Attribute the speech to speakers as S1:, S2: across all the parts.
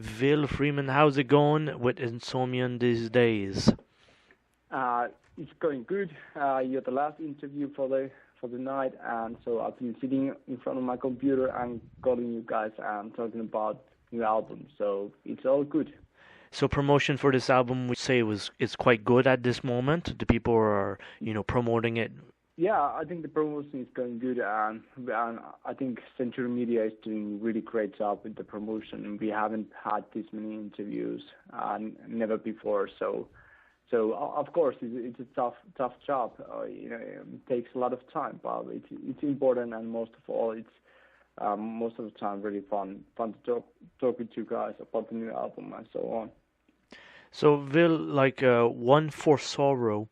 S1: Ville Friman, how's it going with Insomnium these days?
S2: It's going good. You're the last interview for the night, and so I've been sitting in front of my computer and calling you guys and talking about new album. So it's all good.
S1: So promotion for this album, we say it's quite good at this moment. The people are promoting it.
S2: Yeah, I think the promotion is going good, and I think Century Media is doing really great job with the promotion. We haven't had this many interviews, never before. So of course it's a tough job. It takes a lot of time, but it's important, and most of all, it's most of the time really fun to talk with you guys about the new album and so on.
S1: So Ville, like One for Sorrow,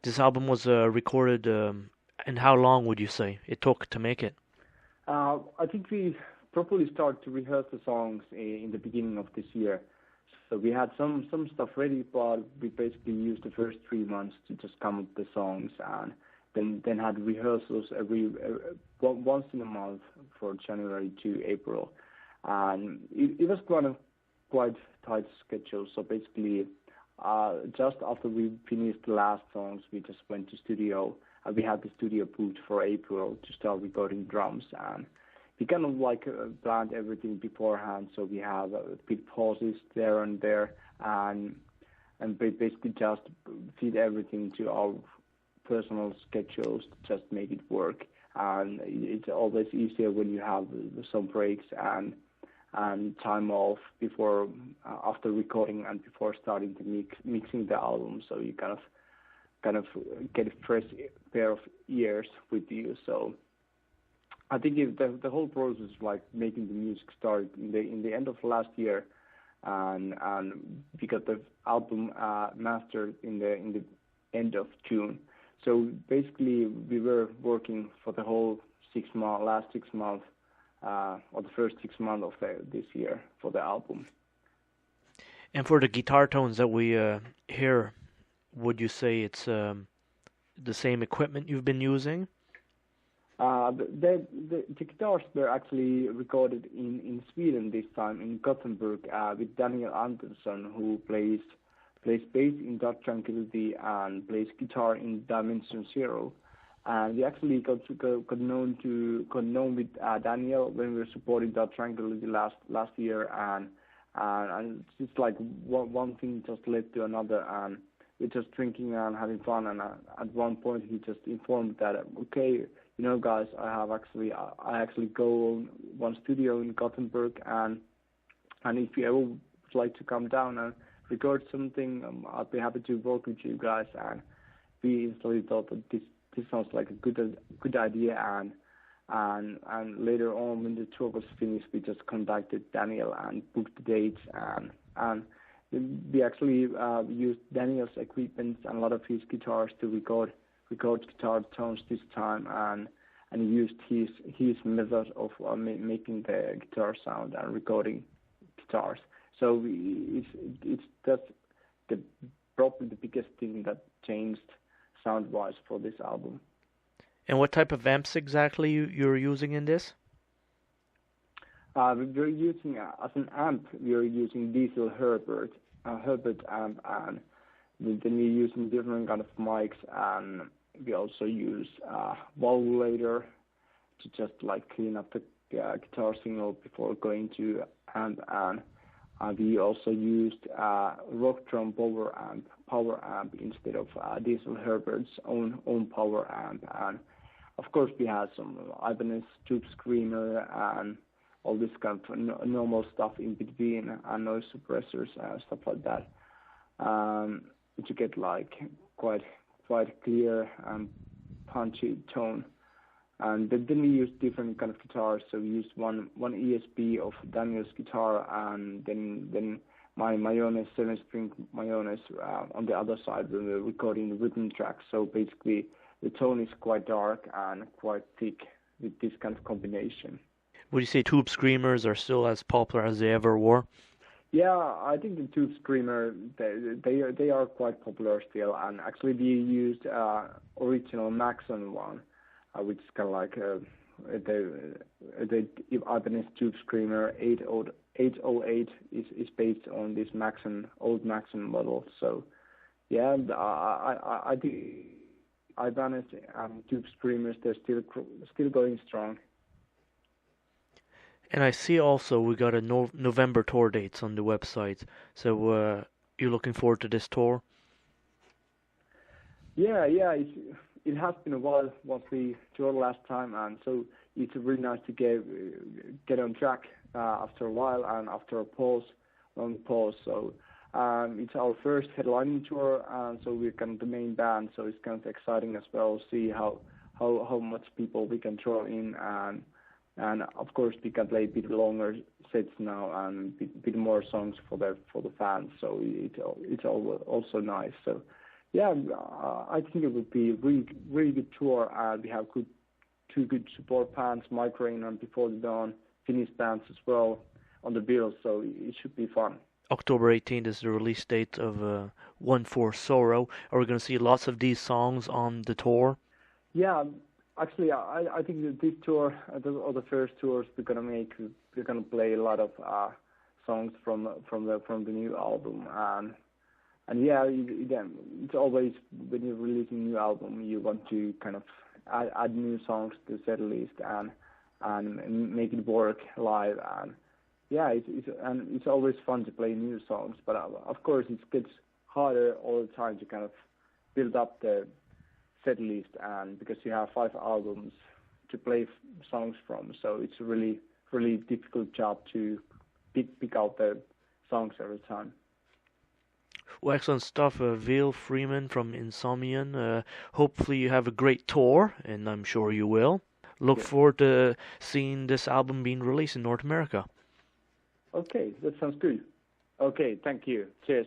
S1: this album was recorded, and how long would you say it took to make it?
S2: I think we properly started to rehearse the songs in the beginning of this year. So we had some stuff ready, but we basically used the first 3 months to just come up with the songs, and then had rehearsals once in a month for January to April, and it was quite tight schedule. So basically, just after we finished the last songs, we just went to studio. We had the studio booked for April to start recording drums, and we kind of like planned everything beforehand. So we have big pauses there and there, and basically just feed everything to our personal schedules to just make it work. And it's always easier when you have some breaks and time off before after recording and before starting to mixing the album, so you kind of get a fresh pair of ears with you. So I think the whole process, like making the music, started in the end of last year, and we got the album mastered in the end of June. So basically, we were working for the whole last 6 months, or the first 6 months of this year for the album.
S1: And for the guitar tones that we hear, would you say it's the same equipment you've been using?
S2: The guitars were actually recorded in Sweden this time, in Gothenburg, with Daniel Andersson, who plays bass in Dark Tranquility and plays guitar in Dimension Zero. And we actually got known with Daniel when we were supporting Dark Tranquility last year, and it's like one thing just led to another, and we're just drinking and having fun. And at one point he just informed that, okay, guys, I actually go on one studio in Gothenburg, and if you ever would like to come down and record something, I'd be happy to work with you guys. And we instantly thought that this sounds like a good idea, and later on when the tour was finished, we just contacted Daniel and booked the dates, and we actually used Daniel's equipment and a lot of his guitars to record guitar tones this time, and he used his method of making the guitar sound and recording guitars. So it's just probably the biggest thing that changed sound-wise for this album.
S1: And what type of amps exactly you're using in this?
S2: We're using as an amp. We're using diesel Herbert amp, and then we're using different kind of mics, and we also use valvulator to just like clean up the guitar signal before going to amp, and we also used rock drum power amp instead of diesel Herbert's own power amp. And of course we had some Ibanez tube screamer and all this kind of normal stuff in between, and noise suppressors and stuff like that, to get like quite clear and punchy tone. And then we used different kind of guitars. So we used one ESP of Daniel's guitar, and then my Mayonnaise 7-string Mayonnaise on the other side when we were recording the rhythm tracks. So basically the tone is quite dark and quite thick with this kind of combination.
S1: Would you say tube screamers are still as popular as they ever were?
S2: Yeah, I think the tube screamer, they are quite popular still, and actually we used original Maxon one, which is kind of like the Ibanez Tube Screamer 808 is based on this old Maxon model. So yeah, I think Ibanez and Tube Screamers, they're still going strong.
S1: And I see also we got a November tour dates on the website. So you're looking forward to this tour?
S2: Yeah, it has been a while once we toured last time, and so it's really nice to get on track after a while and after a long pause. So it's our first headlining tour, and so we're kind of the main band. So it's kind of exciting as well. See how much people we can throw in, and of course we can play a bit longer sets now and bit more songs for the fans. So it's also nice. So yeah, I think it would be a really good tour. We have two good support bands, Migraine and Before the Dawn, Finnish bands as well on the bill. So it should be fun.
S1: October 18th is the release date of One for Sorrow. Are we going to see lots of these songs on the tour?
S2: Yeah, actually, I think that this tour, or the first tours we're gonna make, we're gonna play a lot of songs from the new album, and yeah, again, it's always when you're releasing a new album, you want to kind of add new songs to the set list and make it work live, and yeah, it's always fun to play new songs, but of course it gets harder all the time to kind of build up the set list, and because you have 5 albums to play songs from, so it's a really difficult job to pick out the songs every time.
S1: Well, excellent stuff, Ville Friman from Insomnium. Hopefully you have a great tour, and I'm sure you will. Look forward to seeing this album being released in North America.
S2: Okay, that sounds good. Okay, thank you. Cheers.